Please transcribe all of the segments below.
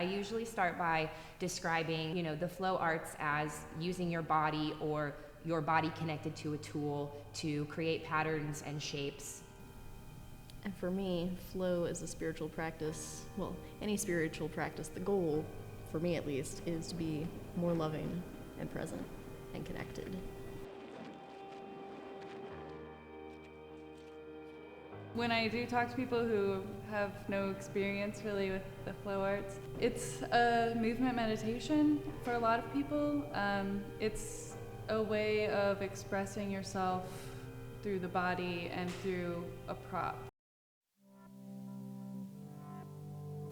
usually start by describing, the flow arts as using your body or your body connected to a tool to create patterns and shapes. And for me, flow is a spiritual practice. Well, any spiritual practice, the goal, for me at least, is to be more loving and present and connected. When I do talk to people who have no experience really with the flow arts, it's a movement meditation for a lot of people. It's a way of expressing yourself through the body and through a prop.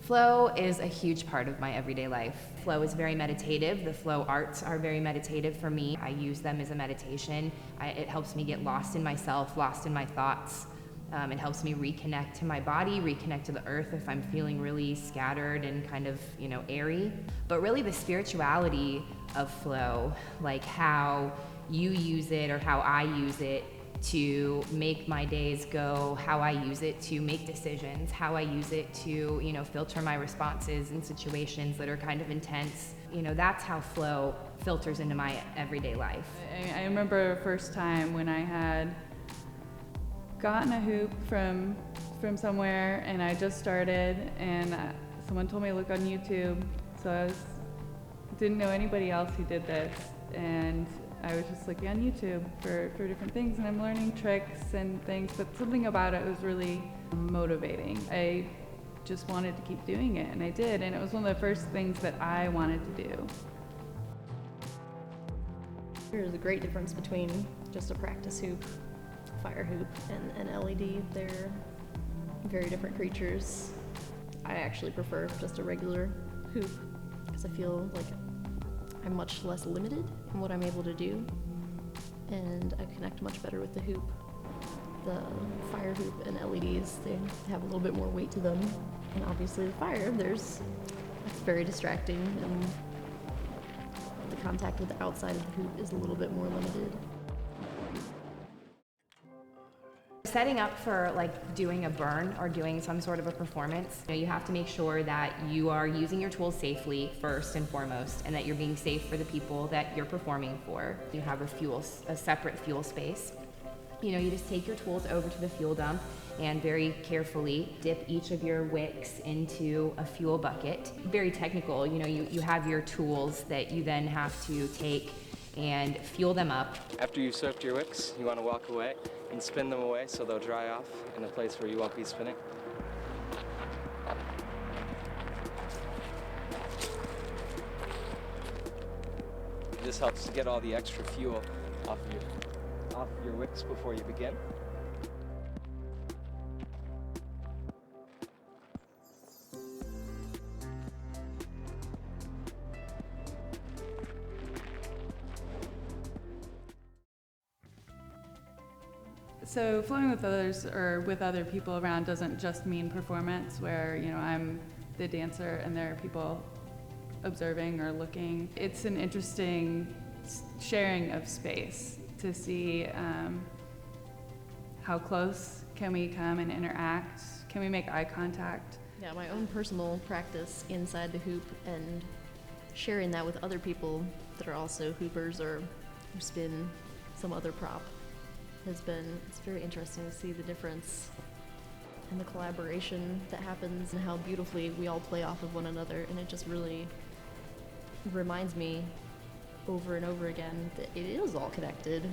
Flow is a huge part of my everyday life. Flow is very meditative. The flow arts are very meditative for me. I use them as a meditation. It helps me get lost in myself, lost in my thoughts. It helps me reconnect to my body, reconnect to the earth if I'm feeling really scattered and kind of, airy. But really the spirituality of flow, like how you use it or how I use it to make my days go, how I use it to make decisions, how I use it to, filter my responses in situations that are kind of intense. That's how flow filters into my everyday life. I remember the first time when I had gotten a hoop from somewhere and I just started, and someone told me to look on YouTube, so I didn't know anybody else who did this, and I was just looking on YouTube for different things, and I'm learning tricks and things, but something about it was really motivating. I just wanted to keep doing it, and I did, and it was one of the first things that I wanted to do. There's a great difference between just a practice hoop, fire hoop, and an LED. They're very different creatures. I actually prefer just a regular hoop because I feel like I'm much less limited in what I'm able to do, and I connect much better with the hoop. The fire hoop and LEDs, they have a little bit more weight to them, and obviously the fire, it's very distracting, and the contact with the outside of the hoop is a little bit more limited. Setting up for doing a burn or doing some sort of a performance, you have to make sure that you are using your tools safely first and foremost, and that you're being safe for the people that you're performing for. You have a separate fuel space. You just take your tools over to the fuel dump and very carefully dip each of your wicks into a fuel bucket. Very technical, you have your tools that you then have to take and fuel them up. After you've soaked your wicks, you want to walk away and spin them away so they'll dry off in a place where you won't be spinning. This helps to get all the extra fuel off your wicks before you begin. So flowing with others or with other people around doesn't just mean performance where, I'm the dancer and there are people observing or looking. It's an interesting sharing of space to see how close can we come and interact, can we make eye contact. Yeah, my own personal practice inside the hoop and sharing that with other people that are also hoopers or who spin some other prop it's very interesting to see the difference and the collaboration that happens and how beautifully we all play off of one another, and it just really reminds me over and over again that it is all connected.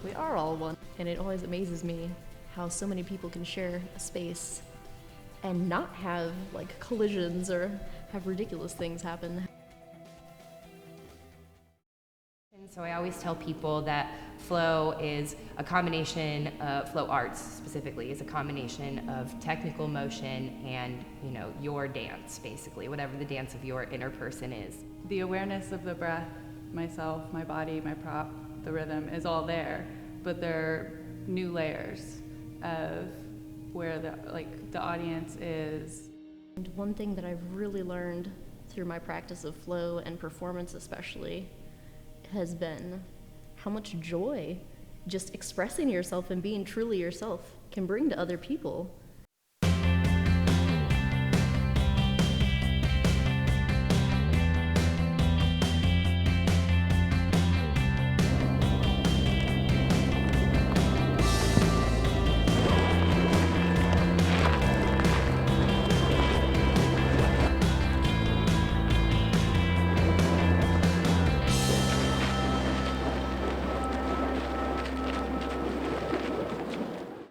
We are all one, and it always amazes me how so many people can share a space and not have collisions or have ridiculous things happen. So I always tell people that flow is a combination of flow arts specifically is a combination of technical motion and your dance, basically whatever the dance of your inner person is. The awareness of the breath, myself, my body, my prop, the rhythm is all there, but there are new layers of where the audience is. And one thing that I've really learned through my practice of flow and performance especially has been how much joy just expressing yourself and being truly yourself can bring to other people.